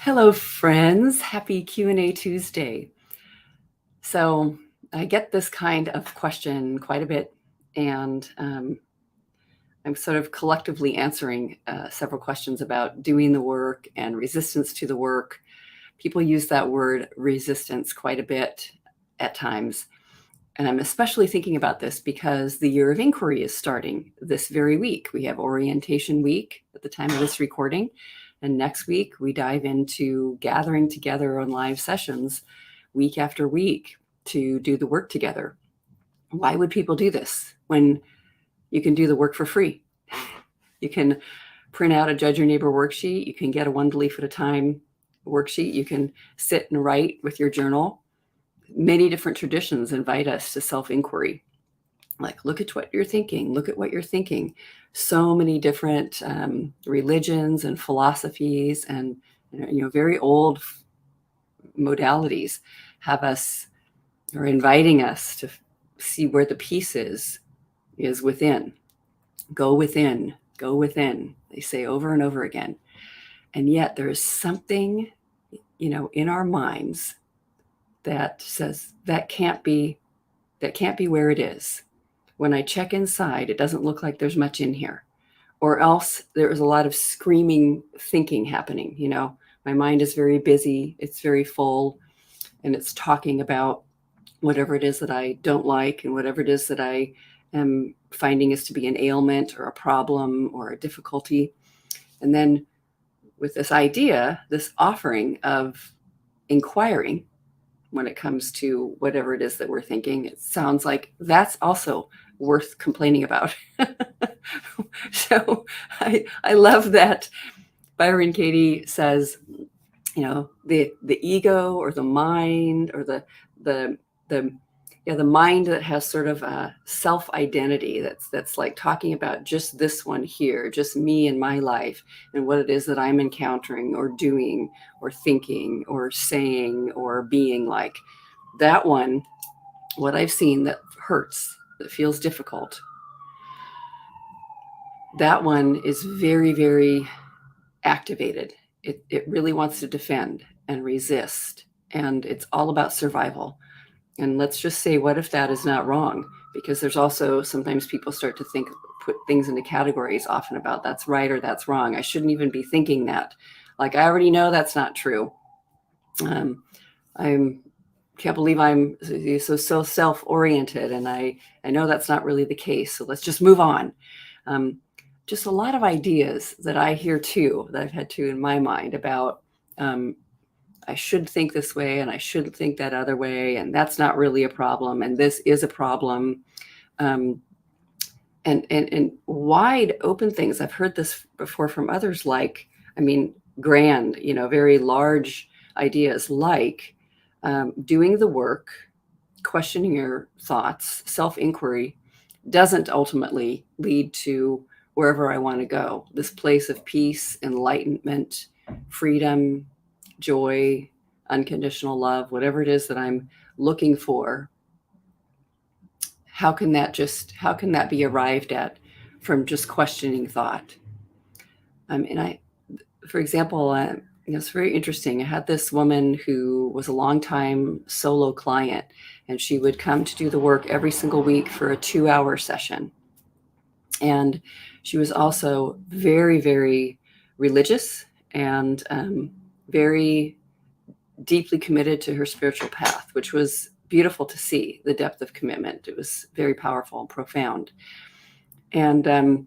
Hello, friends. Happy Q&A Tuesday. So I get this kind of question quite a bit, and I'm sort of collectively answering several questions about doing the work and resistance to the work. People use that word resistance quite a bit at times. And I'm especially thinking about this because the year of inquiry is starting this very week. We have orientation week at the time of this recording. And next week, we dive into gathering together on live sessions week after week to do the work together. Why would people do this when you can do the work for free? You can print out a Judge Your Neighbor worksheet. You can get a one belief at a time worksheet. You can sit and write with your journal. Many different traditions invite us to self-inquiry. Like, look at what you're thinking. Look at what you're thinking. So many different religions and philosophies and very old modalities have us or inviting us to see where the peace is within. Go within. Go within. They say over and over again. And yet there is something, in our minds that says that can't be where it is. When I check inside, it doesn't look like there's much in here, or else there is a lot of screaming thinking happening. My mind is very busy. It's very full, and it's talking about whatever it is that I don't like and whatever it is that I am finding is to be an ailment or a problem or a difficulty. And then with this idea, this offering of inquiring, when it comes to whatever it is that we're thinking, it sounds like that's also worth complaining about. So I love that Byron Katie says, the ego or the mind or the mind that has sort of a self-identity that's like talking about just this one here, just me and my life and what it is that I'm encountering or doing or thinking or saying or being like. That one, what I've seen that hurts, that feels difficult, that one is very, very activated. It really wants to defend and resist, and it's all about survival. And let's just say, what if that is not wrong? Because there's also sometimes people start to put things into categories often about that's right or that's wrong. I shouldn't even be thinking that. Like, I already know that's not true. I can't believe I'm so self-oriented, and I know that's not really the case. So let's just move on. Just a lot of ideas that I hear too, that I've had too in my mind about I should think this way and I shouldn't think that other way, and that's not really a problem, and this is a problem. And wide open things. I've heard this before from others, like, grand, very large ideas like doing the work, questioning your thoughts, self-inquiry doesn't ultimately lead to wherever I want to go. This place of peace, enlightenment, freedom, joy, unconditional love, whatever it is that I'm looking for, how can that be arrived at from just questioning thought? For example, it's very interesting. I had this woman who was a longtime solo client, and she would come to do the work every single week for a 2-hour session. And she was also very, very religious and very deeply committed to her spiritual path, which was beautiful to see, the depth of commitment. It was very powerful and profound. And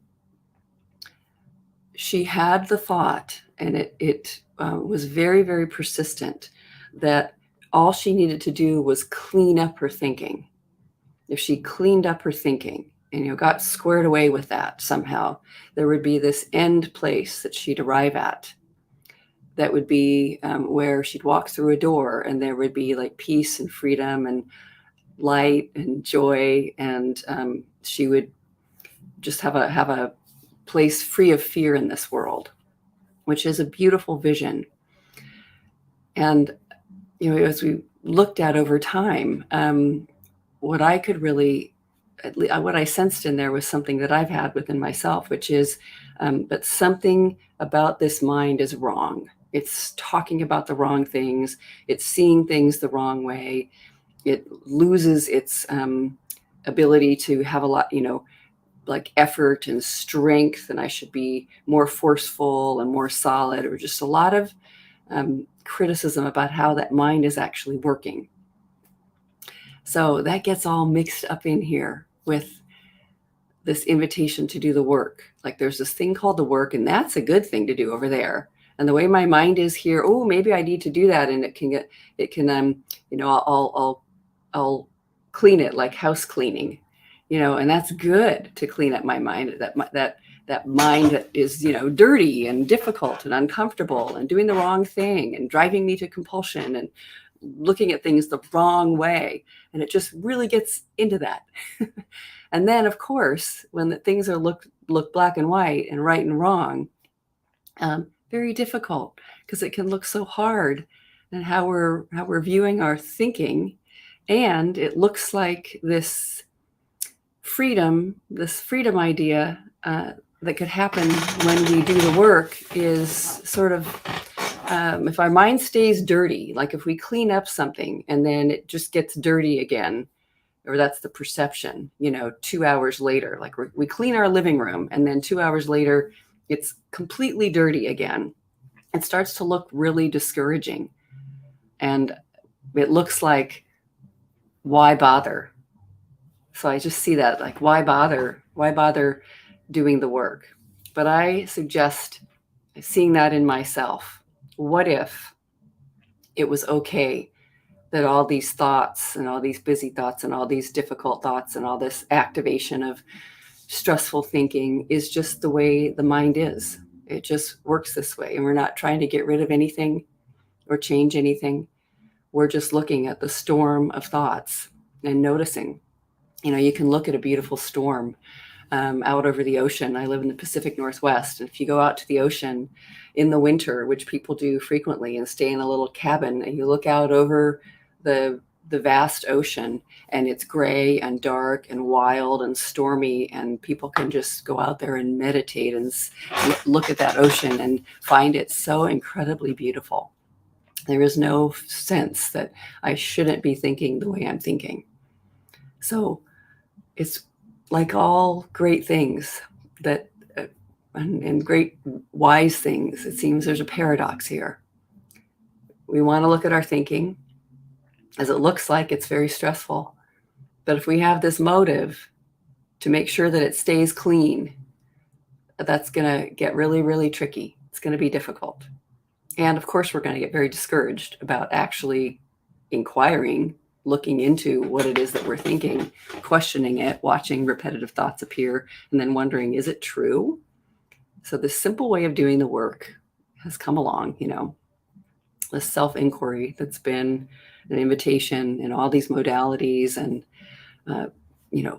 she had the thought, and it was very, very persistent, that all she needed to do was clean up her thinking. If she cleaned up her thinking and got squared away with that somehow, there would be this end place that she'd arrive at. That would be where she'd walk through a door, and there would be like peace and freedom and light and joy, and she would just have a place free of fear in this world, which is a beautiful vision. And as we looked at over time, what I sensed in there was something that I've had within myself, which is that something about this mind is wrong. It's talking about the wrong things. It's seeing things the wrong way. It loses its ability to have a lot, like effort and strength, and I should be more forceful and more solid, or just a lot of criticism about how that mind is actually working. So that gets all mixed up in here with this invitation to do the work. Like there's this thing called the work, and that's a good thing to do over there. And the way my mind is here, oh, maybe I need to do that, and I'll clean it like house cleaning, and that's good to clean up my mind. That mind that is, dirty and difficult and uncomfortable and doing the wrong thing and driving me to compulsion and looking at things the wrong way. And it just really gets into that. And then, of course, when the things are look black and white and right and wrong, very difficult, because it can look so hard, and how we're viewing our thinking. And it looks like this freedom idea that could happen when we do the work is sort of, if our mind stays dirty, like if we clean up something and then it just gets dirty again, or that's the perception, 2 hours later, like we clean our living room and then 2 hours later, it's completely dirty again. It starts to look really discouraging. And it looks like, why bother? So I just see that, like, why bother? Why bother doing the work? But I suggest seeing that in myself. What if it was okay that all these thoughts and all these busy thoughts and all these difficult thoughts and all this activation of stressful thinking is just the way the mind is? It just works this way. And we're not trying to get rid of anything or change anything. We're just looking at the storm of thoughts and noticing. You can look at a beautiful storm out over the ocean. I live in the Pacific Northwest. And if you go out to the ocean in the winter, which people do frequently, and stay in a little cabin, and you look out over the vast ocean, and it's gray and dark and wild and stormy, and people can just go out there and meditate and look at that ocean and find it so incredibly beautiful. There is no sense that I shouldn't be thinking the way I'm thinking. So it's like all great things that and great wise things, it seems there's a paradox here. We want to look at our thinking, as it looks like it's very stressful. But if we have this motive to make sure that it stays clean, that's going to get really, really tricky. It's going to be difficult. And of course, we're going to get very discouraged about actually inquiring, looking into what it is that we're thinking, questioning it, watching repetitive thoughts appear, and then wondering, is it true? So this simple way of doing the work has come along, this self-inquiry that's been an invitation in all these modalities and,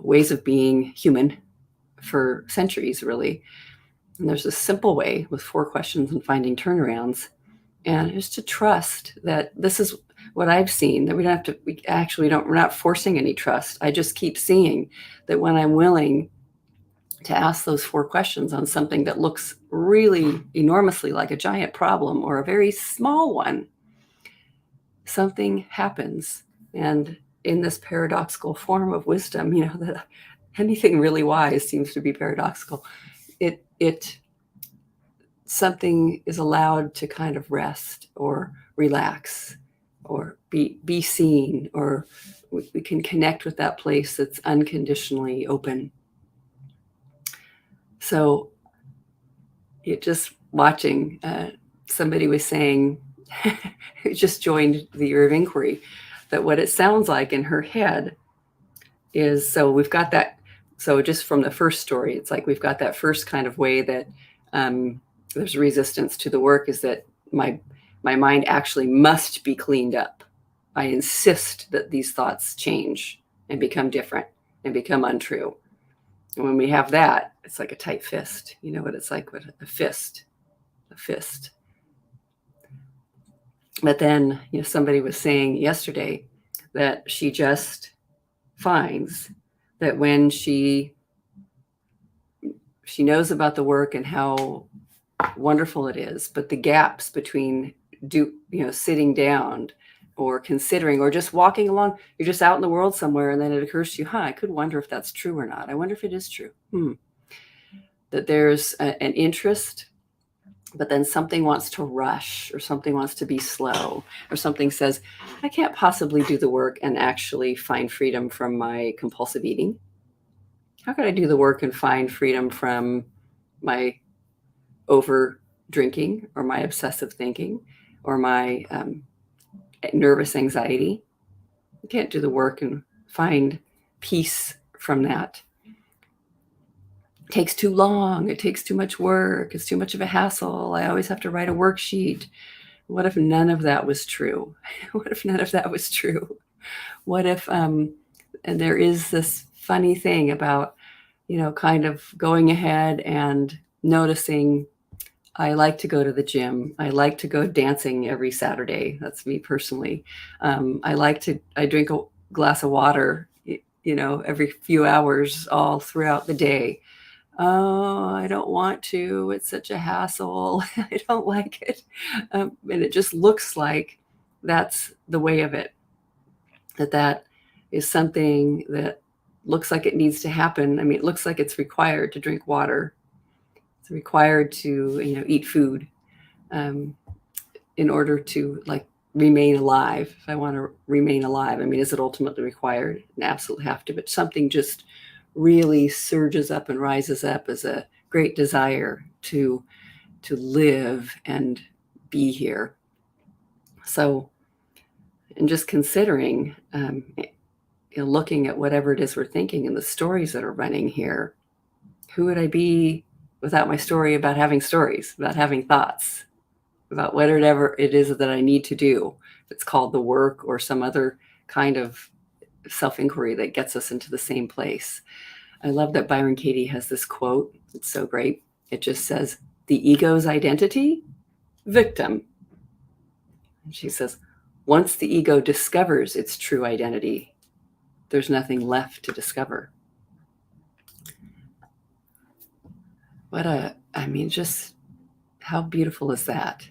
ways of being human for centuries, really. And there's a simple way with 4 questions and finding turnarounds. And just to trust that this is what I've seen, that we're not forcing any trust. I just keep seeing that when I'm willing to ask those 4 questions on something that looks really enormously like a giant problem or a very small one, something happens. And in this paradoxical form of wisdom, that anything really wise seems to be paradoxical. Something is allowed to kind of rest or relax or be seen, or we can connect with that place that's unconditionally open. So just watching, somebody was saying, who just joined the Year of Inquiry, that what it sounds like in her head is, so we've got that. So just from the first story, it's like we've got that first kind of way that there's resistance to the work, is that my mind actually must be cleaned up. I insist that these thoughts change and become different and become untrue. And when we have that, it's like a tight fist. You know what it's like with a fist. But then, somebody was saying yesterday that she just finds that when she knows about the work and how wonderful it is, but the gaps between sitting down or considering or just walking along, you're just out in the world somewhere, and then it occurs to you, I could wonder if that's true or not. I wonder if it is true. That there's an interest, but then something wants to rush, or something wants to be slow, or something says, I can't possibly do the work and actually find freedom from my compulsive eating. How could I do the work and find freedom from my over drinking, or my obsessive thinking, or my nervous anxiety? You can't do the work and find peace from that. It takes too long. It takes too much work. It's too much of a hassle. I always have to write a worksheet. What if none of that was true? What if none of that was true? What if, and there is this funny thing about, kind of going ahead and noticing, I like to go to the gym. I like to go dancing every Saturday. That's me personally. I drink a glass of water, every few hours all throughout the day. Oh, I don't want to. It's such a hassle. I don't like it. And it just looks like that's the way of it. That is something that looks like it needs to happen. I mean, it looks like it's required to drink water. It's required to, eat food in order to remain alive. If I want to remain alive, I mean, is it ultimately required? An absolute have to, but something just really surges up and rises up as a great desire to live and be here. So, and just considering, looking at whatever it is we're thinking and the stories that are running here, who would I be without my story about having stories, about having thoughts, about whatever it is that I need to do? If it's called the work or some other kind of self-inquiry that gets us into the same place. I love that Byron Katie has this quote. It's so great. It just says, the ego's identity, victim. And she says, once the ego discovers its true identity, there's nothing left to discover. Just how beautiful is that?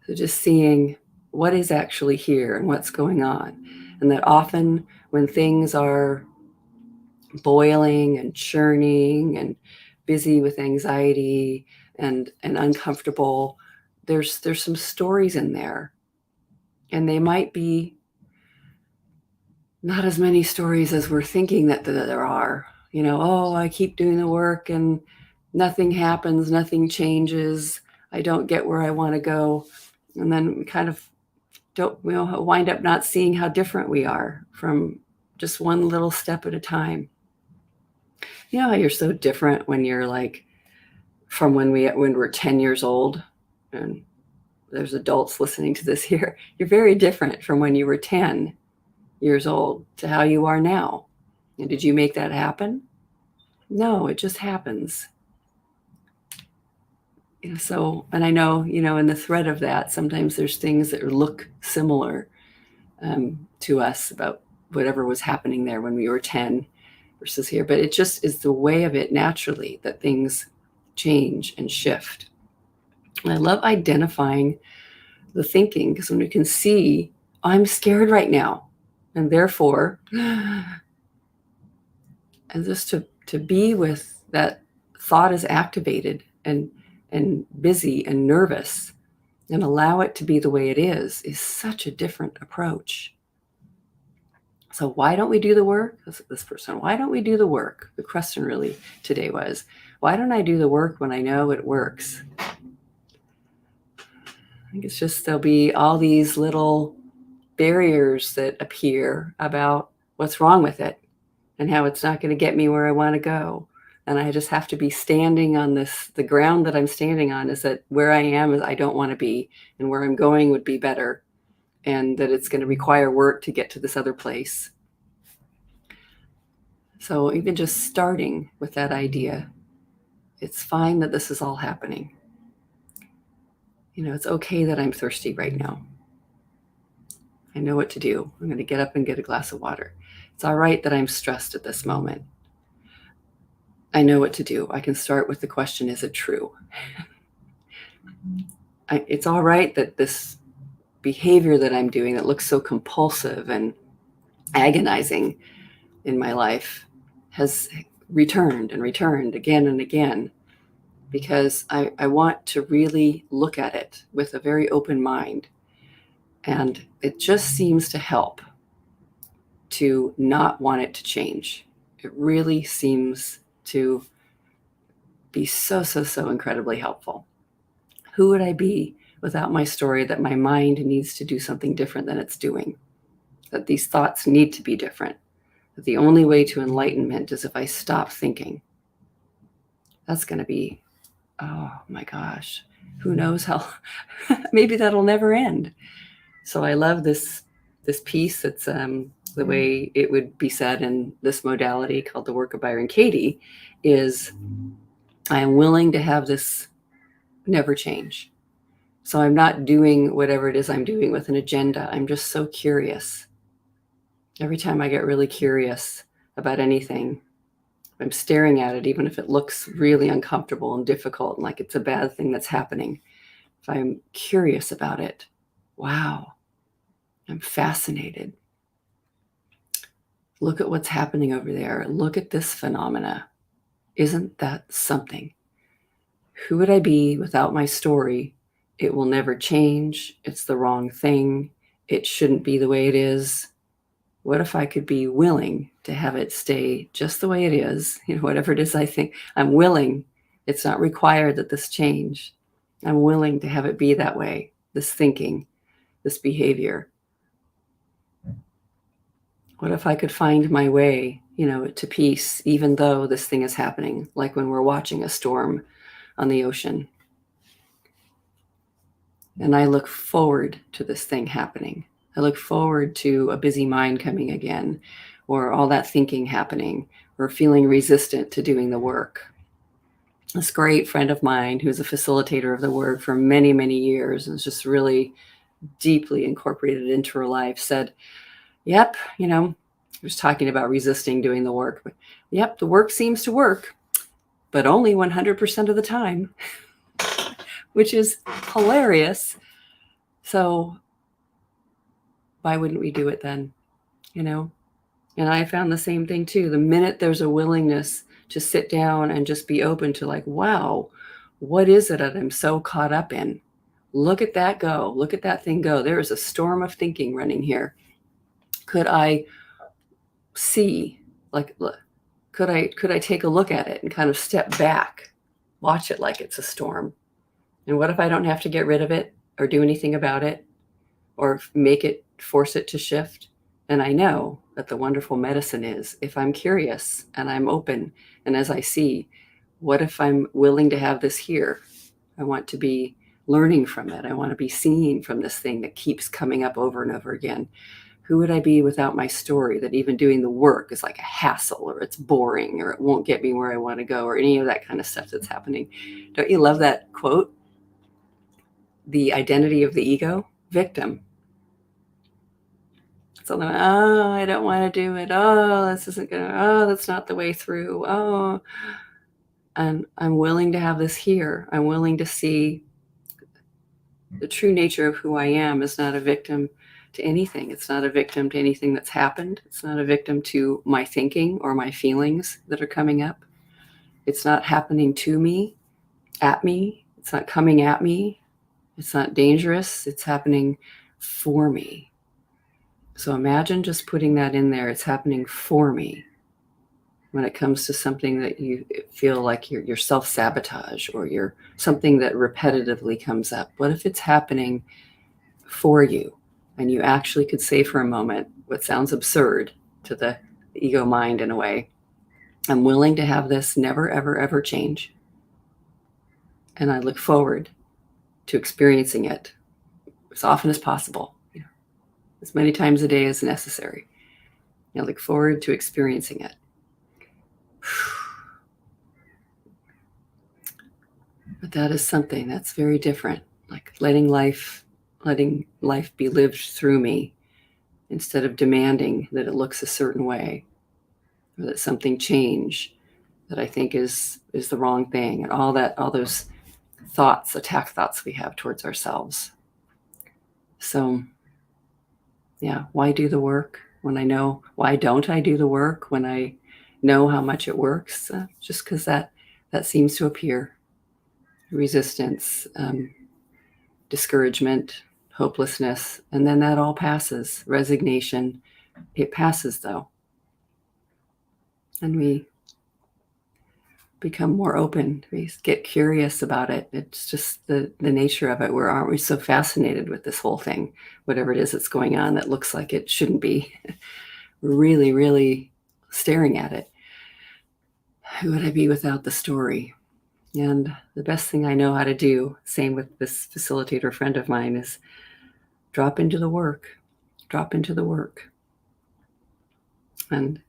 So just seeing what is actually here and what's going on. And that often when things are boiling and churning and busy with anxiety and uncomfortable, there's some stories in there. And they might be not as many stories as we're thinking that there are. I keep doing the work and nothing happens, nothing changes. I don't get where I want to go. And then we kind of wind up not seeing how different we are from just one little step at a time. You know how you're so different when you're from when we're 10 years old, and there's adults listening to this here. You're very different from when you were 10 years old to how you are now. And did you make that happen? No, it just happens. So, and I know, in the thread of that, sometimes there's things that look similar to us about whatever was happening there when we were 10 versus here. But it just is the way of it naturally that things change and shift. And I love identifying the thinking, because when we can see, I'm scared right now, and therefore, and just to be with that thought is activated and busy and nervous, and allow it to be the way it is such a different approach. So why don't we do the work? This person, why don't we do the work? The question really today was, why don't I do the work when I know it works? I think it's just there'll be all these little barriers that appear about what's wrong with it and how it's not going to get me where I want to go. And I just have to be standing on the ground that I'm standing on is that where I am is I don't want to be, and where I'm going would be better, and that it's going to require work to get to this other place. So even just starting with that idea, it's fine that this is all happening. It's okay that I'm thirsty right now. I know what to do. I'm going to get up and get a glass of water. It's all right that I'm stressed at this moment. I know what to do. I can start with the question, is it true? It's all right that this behavior that I'm doing that looks so compulsive and agonizing in my life has returned and returned again and again, because I want to really look at it with a very open mind. And it just seems to help to not want it to change. It really seems to be so, so, so incredibly helpful. Who would I be without my story that my mind needs to do something different than it's doing? That these thoughts need to be different? That the only way to enlightenment is if I stop thinking? That's going to be, oh my gosh, who knows how, maybe that'll never end. So I love this piece. That's the way it would be said in this modality called the work of Byron Katie is, I am willing to have this never change. So I'm not doing whatever it is I'm doing with an agenda. I'm just so curious. Every time I get really curious about anything, I'm staring at it, even if it looks really uncomfortable and difficult and like it's a bad thing that's happening. If I'm curious about it, wow, I'm fascinated. Look at what's happening over there. Look at this phenomena. Isn't that something? Who would I be without my story? It will never change. It's the wrong thing. It shouldn't be the way it is. What if I could be willing to have it stay just the way it is? Whatever it is I think, I'm willing. It's not required that this change. I'm willing to have it be that way, this thinking, this behavior. What if I could find my way, to peace, even though this thing is happening, like when we're watching a storm on the ocean. And I look forward to this thing happening. I look forward to a busy mind coming again, or all that thinking happening, or feeling resistant to doing the work. This great friend of mine who's a facilitator of the work for many, many years and is just really deeply incorporated into her life said, yep, I was talking about resisting doing the work, but yep, the work seems to work, but only 100% of the time, which is hilarious. So why wouldn't we do it then? And I found the same thing too. The minute there's a willingness to sit down and just be open to like, wow, what is it that I'm so caught up in? Look at that go. Look at that thing go. There is a storm of thinking running here. Could I see, could I take a look at it and kind of step back, watch it like it's a storm? And what if I don't have to get rid of it or do anything about it or force it to shift? And I know that the wonderful medicine is if I'm curious and I'm open, and as I see, what if I'm willing to have this here? I want to be learning from it. I want to be seeing from this thing that keeps coming up over and over again. Who would I be without my story, that even doing the work is like a hassle, or it's boring, or it won't get me where I want to go, or any of that kind of stuff that's happening? Don't you love that quote? The identity of the ego, victim. So then, I don't want to do it. This isn't gonna, that's not the way through. And I'm willing to have this here. I'm willing to see the true nature of who I am is not a victim to anything. It's not a victim to anything that's happened. It's not a victim to my thinking or my feelings that are coming up. It's not happening to me, at me. It's not coming at me. It's not dangerous. It's happening for me. So imagine just putting that in there. It's happening for me. When it comes to something that you feel like you're self-sabotage, or you're something that repetitively comes up, what if it's happening for you? And you actually could say for a moment what sounds absurd to the ego mind in a way, I'm willing to have this never, ever, ever change. And I look forward to experiencing it as often as possible, as many times a day as necessary. I look forward to experiencing it. But that is something that's very different, like letting life be lived through me, instead of demanding that it looks a certain way, or that something change, that I think is the wrong thing, and all those thoughts, attack thoughts we have towards ourselves. So yeah, why do the work when I know? Why don't I do the work when I know how much it works? Just because that seems to appear. Resistance, discouragement, hopelessness, and then that all passes. Resignation, it passes though. And we become more open. We get curious about it. It's just the nature of it. Aren't we so fascinated with this whole thing, whatever it is that's going on that looks like it shouldn't be? We're really, really staring at it. Who would I be without the story? And the best thing I know how to do, same with this facilitator friend of mine, is drop into the work. Drop into the work. And,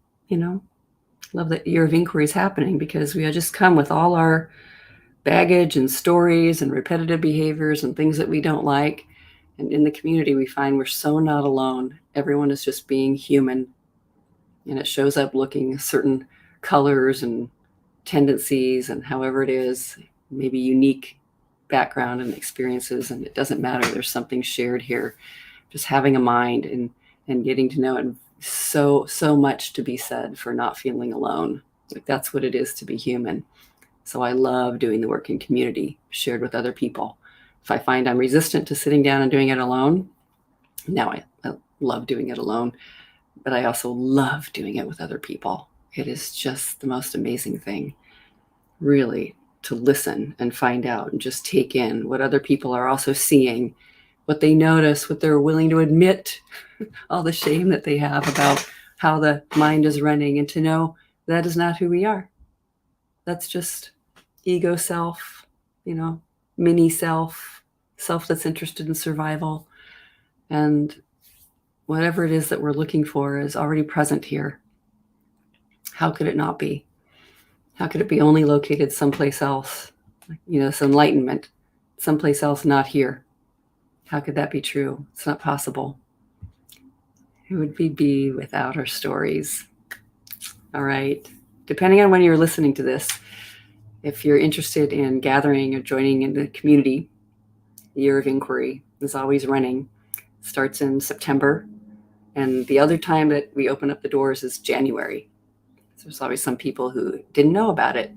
love that year of inquiry is happening, because we just come with all our baggage and stories and repetitive behaviors and things that we don't like. And in the community, we find we're so not alone. Everyone is just being human. And it shows up looking certain colors and tendencies, and however it is, maybe unique background and experiences. And it doesn't matter. There's something shared here. Just having a mind and getting to know it. So much to be said for not feeling alone. Like, that's what it is to be human. So I love doing the work in community, shared with other people. If I find I'm resistant to sitting down and doing it alone, now I love doing it alone, but I also love doing it with other people. It is just the most amazing thing, really, to listen and find out and just take in what other people are also seeing, what they notice, what they're willing to admit, all the shame that they have about how the mind is running, and to know that is not who we are. That's just ego self, mini self that's interested in survival. And whatever it is that we're looking for is already present here. How could it not be? How could it be only located someplace else? This enlightenment, someplace else, not here. How could that be true? It's not possible. Who would we be without our stories? All right. Depending on when you're listening to this, if you're interested in gathering or joining in the community, the Year of Inquiry is always running. It starts in September. And the other time that we open up the doors is January. So there's always some people who didn't know about it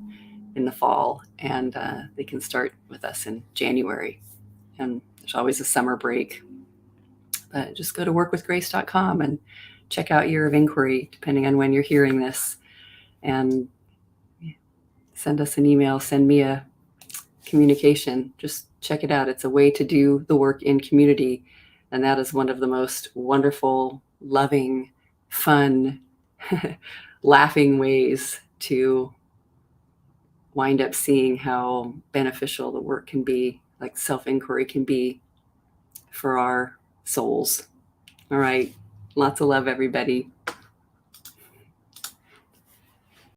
in the fall, and they can start with us in January. And there's always a summer break. But just go to workwithgrace.com and check out Year of Inquiry, depending on when you're hearing this. And send us an email, send me a communication. Just check it out. It's a way to do the work in community. And that is one of the most wonderful, loving, fun, laughing ways to wind up seeing how beneficial the work can be, like self-inquiry can be for our souls. All right. Lots of love, everybody.